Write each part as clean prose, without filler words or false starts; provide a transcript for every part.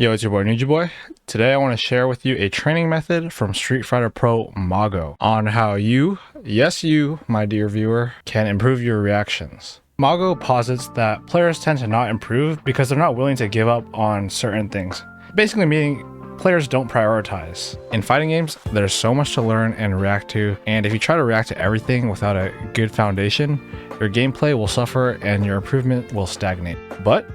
Yo, it's your boy nugieboy. Today I want to share with you a training method from Street Fighter Pro Mago on how you, yes you, my dear viewer, can improve your reactions. Mago posits that players tend to not improve because they're not willing to give up on certain things. Basically meaning players don't prioritize. In fighting games, there's so much to learn and react to, and if you try to react to everything without a good foundation, your gameplay will suffer and your improvement will stagnate. But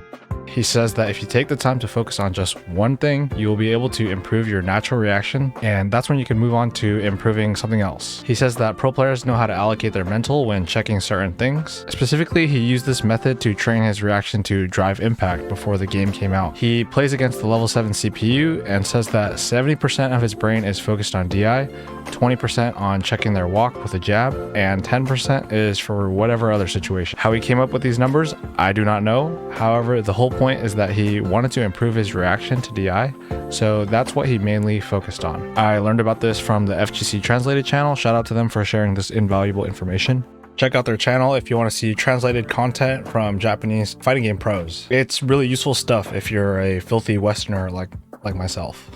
he says that if you take the time to focus on just one thing, you will be able to improve your natural reaction, and that's when you can move on to improving something else. He says that pro players know how to allocate their mental when checking certain things. Specifically, he used this method to train his reaction to Drive Impact before the game came out. He plays against the level 7 CPU and says that 70% of his brain is focused on DI, 20% on checking their walk with a jab, and 10% is for whatever other situation. How he came up with these numbers, I do not know. However, the whole point is that he wanted to improve his reaction to DI, so that's what he mainly focused on. I learned about this from the FGC Translated channel. Shout out to them for sharing this invaluable information. Check out their channel if you want to see translated content from Japanese fighting game pros. It's really useful stuff if you're a filthy Westerner like myself.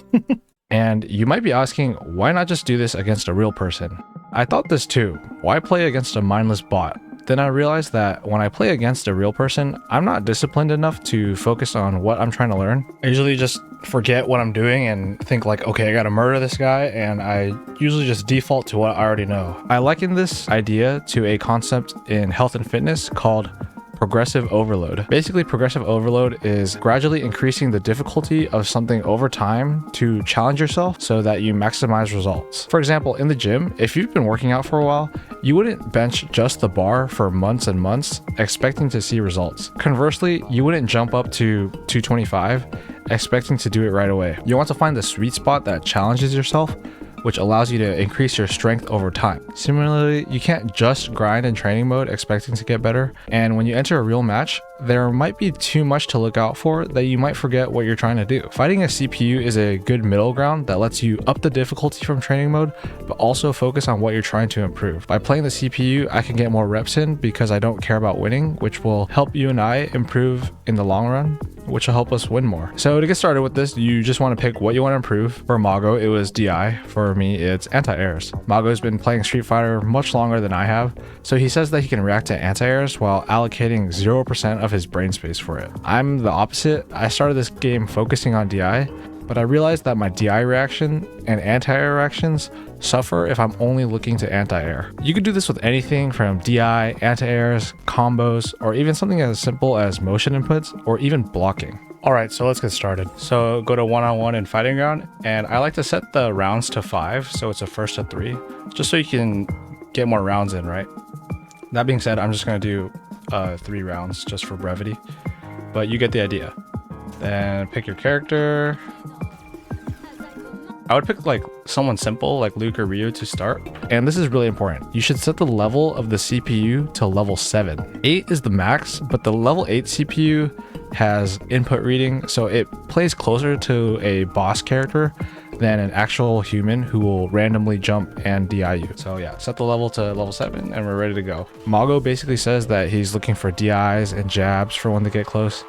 And you might be asking, why not just do this against a real person? I thought this too. Why play against a mindless bot? Then I realized that when I play against a real person, I'm not disciplined enough to focus on what I'm trying to learn. I usually just forget what I'm doing and think like, okay, I gotta murder this guy, and I usually just default to what I already know. I liken this idea to a concept in health and fitness called progressive overload. Basically, progressive overload is gradually increasing the difficulty of something over time to challenge yourself so that you maximize results. For example, in the gym, if you've been working out for a while, you wouldn't bench just the bar for months and months expecting to see results. Conversely, you wouldn't jump up to 225 expecting to do it right away. You want to find the sweet spot that challenges yourself, which allows you to increase your strength over time. Similarly, you can't just grind in training mode expecting to get better, and when you enter a real match, there might be too much to look out for that you might forget what you're trying to do. Fighting a CPU is a good middle ground that lets you up the difficulty from training mode, but also focus on what you're trying to improve. By playing the CPU, I can get more reps in because I don't care about winning, which will help you and I improve in the long run, which will help us win more. So to get started with this, you just want to pick what you want to improve. For Mago, it was DI. For me, it's anti-airs. Mago's been playing Street Fighter much longer than I have, so he says that he can react to anti-airs while allocating 0% of his brain space for it. I'm the opposite. I started this game focusing on DI, but I realized that my DI reaction and anti-air reactions suffer if I'm only looking to anti-air. You could do this with anything from DI, anti-airs, combos, or even something as simple as motion inputs or even blocking. Alright, so let's get started. So go to one-on-one in fighting ground, and I like to set the rounds to 5, so it's a first to 3, just so you can get more rounds in, right? That being said, I'm just going to do 3 rounds just for brevity, but you get the idea. Then pick your character. I would pick like someone simple like Luke or Ryu to start. And this is really important. You should set the level of the CPU to level 7. 8 is the max, but the level 8 CPU has input reading, so it plays closer to a boss character than an actual human who will randomly jump and DI you. So yeah, set the level to level 7 and we're ready to go. Mago basically says that he's looking for DIs and jabs for when they get close,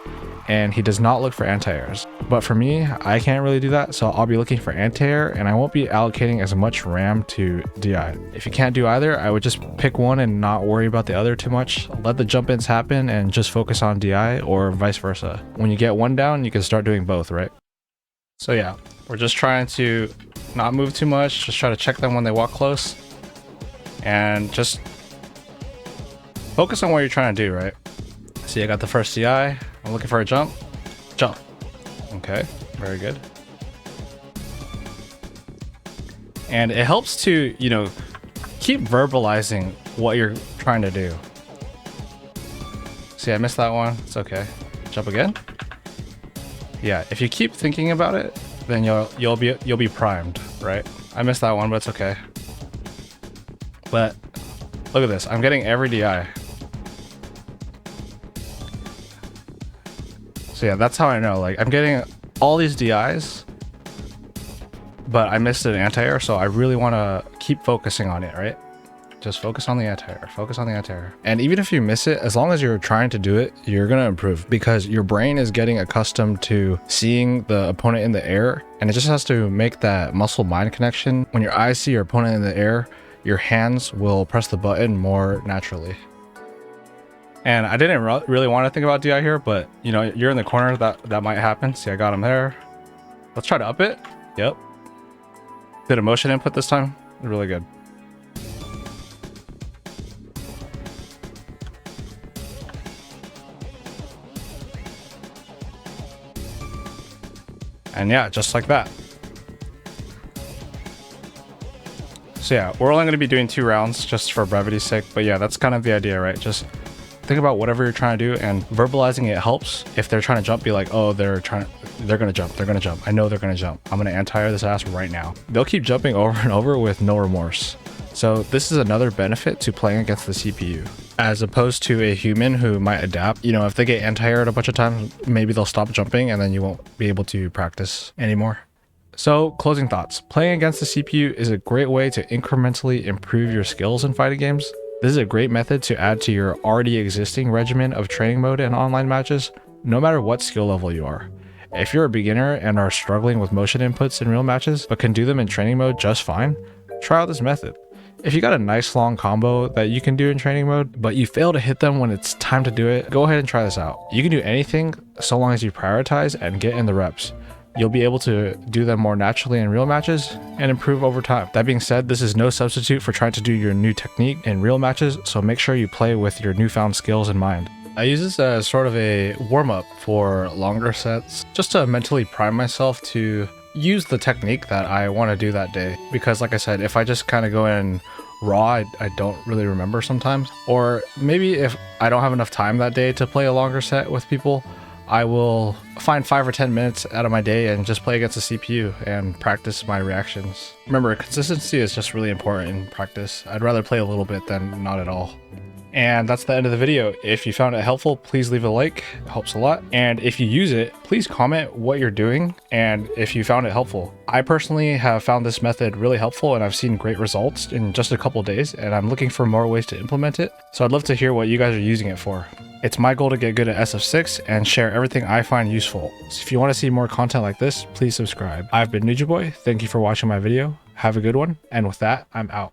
and he does not look for anti-airs. But for me, I can't really do that, so I'll be looking for anti-air, and I won't be allocating as much RAM to DI. If you can't do either, I would just pick one and not worry about the other too much. Let the jump-ins happen and just focus on DI, or vice versa. When you get one down, you can start doing both, right? So yeah, we're just trying to not move too much, just try to check them when they walk close, and just focus on what you're trying to do, right? See, I got the first DI. I'm looking for a jump. Jump. Okay, very good. And it helps to, keep verbalizing what you're trying to do. See, I missed that one. It's okay. Jump again. Yeah, if you keep thinking about it, then you'll be primed, right? I missed that one, but it's okay. But look at this. I'm getting every DI. So yeah, that's how I know. Like, I'm getting all these DIs, but I missed an anti-air, so I really want to keep focusing on it, right? Just focus on the anti-air, focus on the anti-air. And even if you miss it, as long as you're trying to do it, you're gonna improve because your brain is getting accustomed to seeing the opponent in the air, and it just has to make that muscle mind connection. When your eyes see your opponent in the air, your hands will press the button more naturally. And I didn't really want to think about DI here, but you know, you're in the corner, that might happen. See, I got him there. Let's try to up it. Yep. Did a motion input this time. Really good. And yeah, just like that. So yeah, we're only going to be doing 2 rounds just for brevity's sake. But yeah, that's kind of the idea, right? Just think about whatever you're trying to do, and verbalizing it helps. If they're trying to jump, be like, oh, they're gonna jump, they're gonna jump. I know they're gonna jump. I'm gonna anti-air this ass right now. They'll keep jumping over and over with no remorse. So this is another benefit to playing against the CPU, as opposed to a human who might adapt. You know, if they get anti-aired a bunch of times, maybe they'll stop jumping and then you won't be able to practice anymore. So closing thoughts, playing against the CPU is a great way to incrementally improve your skills in fighting games. This is a great method to add to your already existing regimen of training mode and online matches, no matter what skill level you are. If you're a beginner and are struggling with motion inputs in real matches, but can do them in training mode just fine, try out this method. If you got a nice long combo that you can do in training mode, but you fail to hit them when it's time to do it, go ahead and try this out. You can do anything so long as you prioritize and get in the reps. You'll be able to do them more naturally in real matches and improve over time. That being said, this is no substitute for trying to do your new technique in real matches, so make sure you play with your newfound skills in mind. I use this as sort of a warm-up for longer sets, just to mentally prime myself to use the technique that I want to do that day. Because like I said, if I just kind of go in raw, I don't really remember sometimes. Or maybe if I don't have enough time that day to play a longer set with people, I will find 5 or 10 minutes out of my day and just play against the CPU and practice my reactions. Remember, consistency is just really important in practice. I'd rather play a little bit than not at all. And that's the end of the video. If you found it helpful, please leave a like. It helps a lot. And if you use it, please comment what you're doing and if you found it helpful. I personally have found this method really helpful, and I've seen great results in just a couple days, and I'm looking for more ways to implement it. So I'd love to hear what you guys are using it for. It's my goal to get good at SF6 and share everything I find useful. So if you want to see more content like this, please subscribe. I've been nugieboy. Thank you for watching my video. Have a good one. And with that, I'm out.